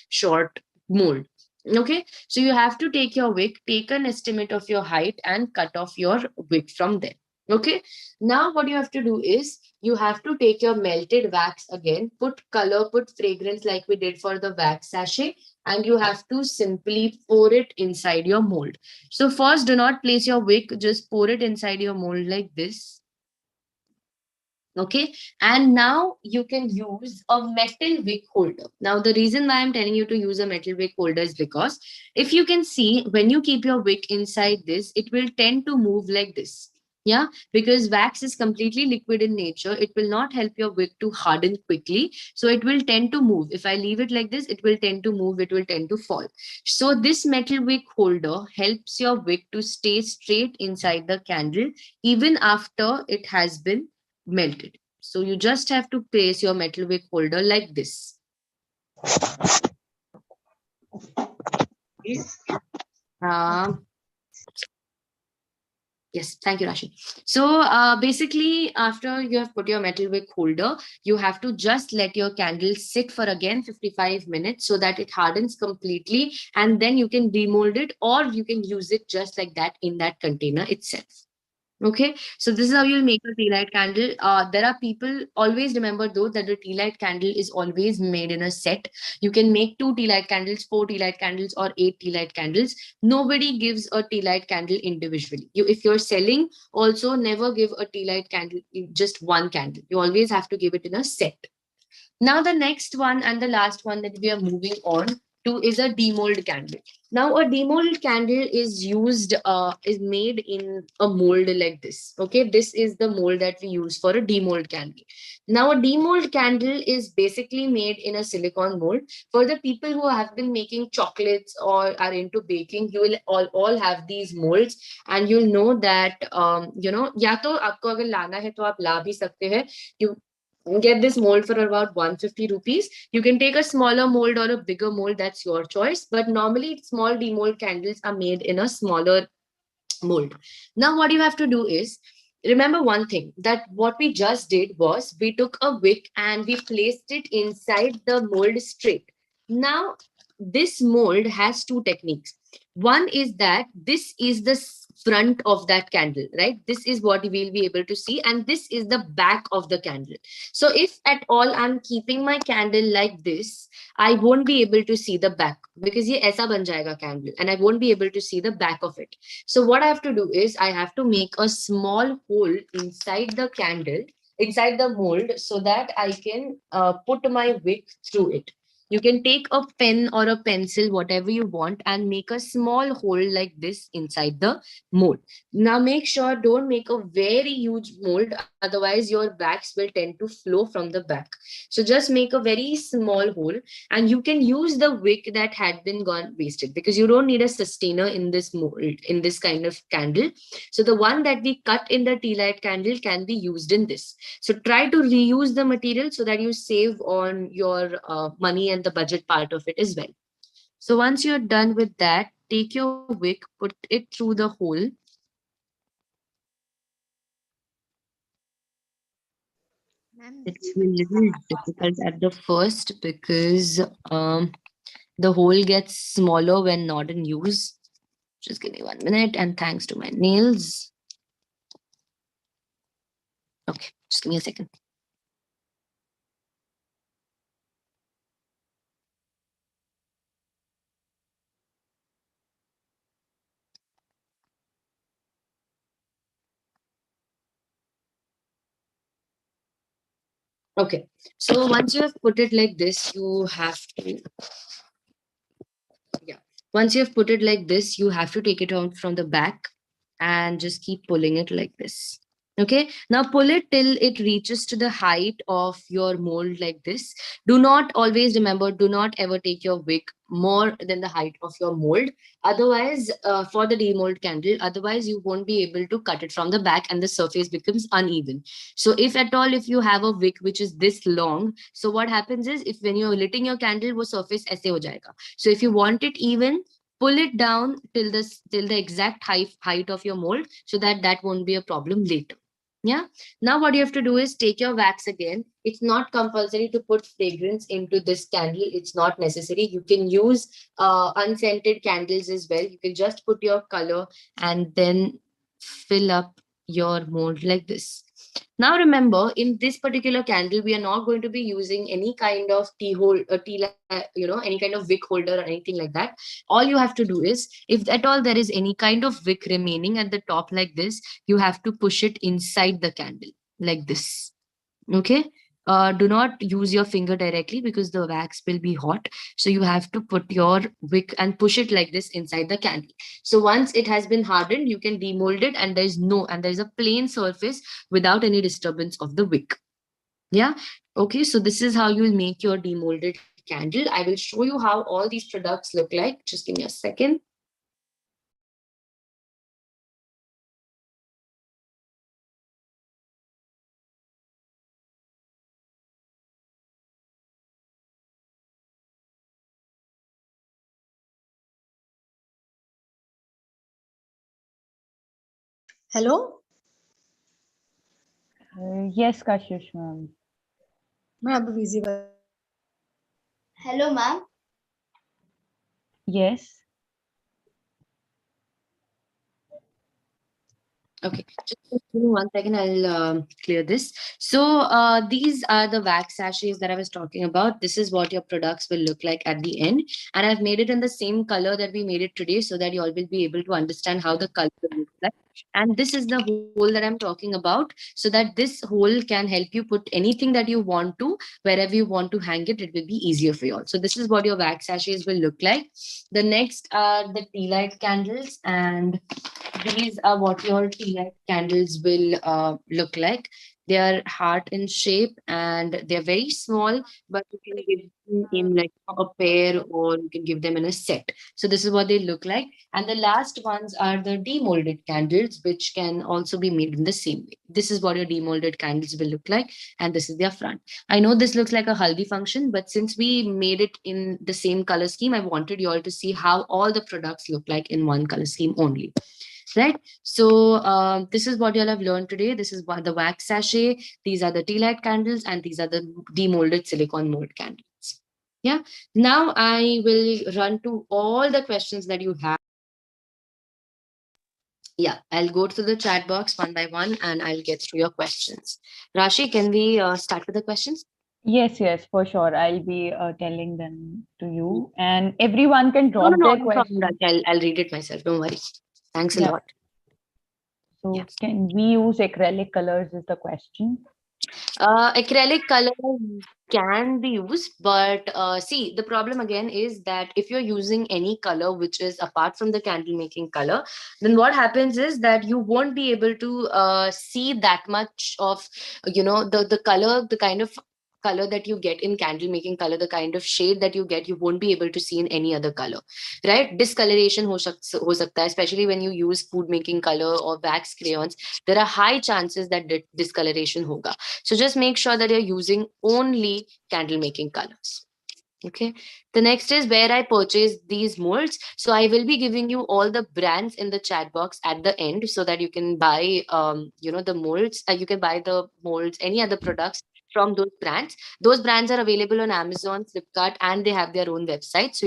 short mold. Okay, so you have to take your wick, take an estimate of your height, and cut off your wick from there. Okay, now what you have to do is you have to take your melted wax again, put color, put fragrance like we did for the wax sachet, and you have to simply pour it inside your mold. So first, do not place your wick, just pour it inside your mold like this. Okay, and now you can use a metal wick holder. Now the reason why I'm telling you to use a metal wick holder is because if you can see, when you keep your wick inside this, it will tend to move like this. Yeah, because wax is completely liquid in nature, it will not help your wick to harden quickly, so it will tend to move. If I leave it like this, it will tend to move, it will tend to fall. So this metal wick holder helps your wick to stay straight inside the candle even after it has been melted. So you just have to place your metal wick holder like this. Okay. Yes, thank you, Rashi. So basically, after you have put your metal wick holder, you have to just let your candle sit for again 55 minutes so that it hardens completely, and then you can demold it, or you can use it just like that in that container itself. Okay, so this is how you'll make a tea light candle. There are people, always remember though that the tea light candle is always made in a set. You can make 2 tea light candles, 4 tea light candles, or 8 tea light candles. Nobody gives a tea light candle individually. If you're selling, also never give a tea light candle just one candle. You always have to give it in a set. Now the next one and the last one that we are moving on to is a demold candle. Now a demold candle is made in a mold like this. Okay, this is the mold that we use for a demold candle. Now a demold candle is basically made in a silicone mold. For the people who have been making chocolates or are into baking, you will all have these molds, and you'll know that या तो आपको अगर लाना है तो आप ला भी सकते हैं. You get this mold for about 150 rupees. You can take a smaller mold or a bigger mold, that's your choice. But normally small demold candles are made in a smaller mold. Now what you have to do is remember one thing, that what we just did was we took a wick and we placed it inside the mold straight. Now this mold has two techniques. One is that this is the front of that candle, right? This is what we'll be able to see, and this is the back of the candle. So if at all I'm keeping my candle like this, I won't be able to see the back, because ye aisa ban jayega candle, and I won't be able to see the back of it. So what I have to do is I have to make a small hole inside the candle, inside the mold, so that I can put my wick through it. You can take a pen or a pencil, whatever you want, and make a small hole like this inside the mold. Now make sure don't make a very huge mold, otherwise your wax will tend to flow from the back. So just make a very small hole, and you can use the wick that had been gone wasted, because you don't need a sustainer in this mold, in this kind of candle. So the one that we cut in the tea light candle can be used in this. So try to reuse the material so that you save on your money and the budget part of it as well. So once you're done with that, take your wick, put it through the hole. Ma'am, It this will be a little difficult at the first because the hole gets smaller when not in use. Just give me 1 minute, and thanks to my nails. Okay, just give me a second. Okay, so once you have put it like this, you have to, yeah. Once you have put it like this, you have to take it out from the back and just keep pulling it like this. Okay, now pull it till it reaches to the height of your mold like this. Do not, always remember, do not ever take your wick more than the height of your mold. Otherwise, for the demold candle, otherwise you won't be able to cut it from the back and the surface becomes uneven. So if at all, if you have a wick which is this long, so what happens is, if when you're lighting your candle, wo surface aise ho jayega. So if you want it even, pull it down till the exact height of your mold, so that that won't be a problem later. Yeah. Now what you have to do is take your wax again. It's not compulsory to put fragrance into this candle. It's not necessary. You can use unscented candles as well. You can just put your color and then fill up your mold like this. Now remember, in this particular candle, we are not going to be using any kind of tea hole, any kind of wick holder or anything like that. All you have to do is, if at all there is any kind of wick remaining at the top like this, you have to push it inside the candle like this. Okay. Do not use your finger directly because the wax will be hot. So you have to put your wick and push it like this inside the candle. So once it has been hardened, you can demold it, and there's a plain surface without any disturbance of the wick. Yeah. Okay. So this is how you will make your demolded candle. I will show you how all these products look like. Just give me a second. Hello? Yes, Kashish, ma'am. मैं अब visible. Hello, ma'am. Yes. Okay, just give me 1 second. I'll clear this. So these are the wax sachets that I was talking about. This is what your products will look like at the end, and I've made it in the same color that we made it today, so that you all will be able to understand how the color looks like. And this is the hole that I'm talking about, so that this hole can help you put anything that you want to wherever you want to hang it. It will be easier for you all. So this is what your wax sachets will look like. The next are the tea light candles, and these are what your tea light candles will look like. They are heart in shape and they're very small, but you can give them in like a pair or you can give them in a set. So this is what they look like. And the last ones are the demolded candles, which can also be made in the same way. This is what your demolded candles will look like, and this is their front. I know this looks like a haldi function, but since we made it in the same color scheme, I wanted you all to see how all the products look like in one color scheme only. Right. So this is what you'll have learned today. This is what the wax sachet. These are the tea light candles, and these are the demolded silicone mold candles. Yeah. Now I will run to all the questions that you have. Yeah, I'll go to the chat box one by one and I'll get through your questions. Rashi, can we start with the questions? Yes, yes, for sure. I'll be telling them to you, and everyone can No, no, drop no, their no problem, questions. Rashi. I'll read it myself. Don't worry. Thanks a Yeah. lot. Yeah. So, can we use acrylic colors? Is the question. Acrylic color can be used, but see, the problem again is that if you're using any color which is apart from the candle making color, then what happens is that you won't be able to see that much of, the color, the kind of color that you get in candle making color, the kind of shade that you get, you won't be able to see in any other color, right? Discoloration ho sakta hai, especially when you use food making color or wax crayons. There are high chances that discoloration hoga. So just make sure that you're using only candle making colors. Okay. The next is where I purchased these molds. So I will be giving you all the brands in the chat box at the end so that you can buy, the molds. You can buy the molds, any other products from those brands. Those brands are available on Amazon, Flipkart, and they have their own website. So you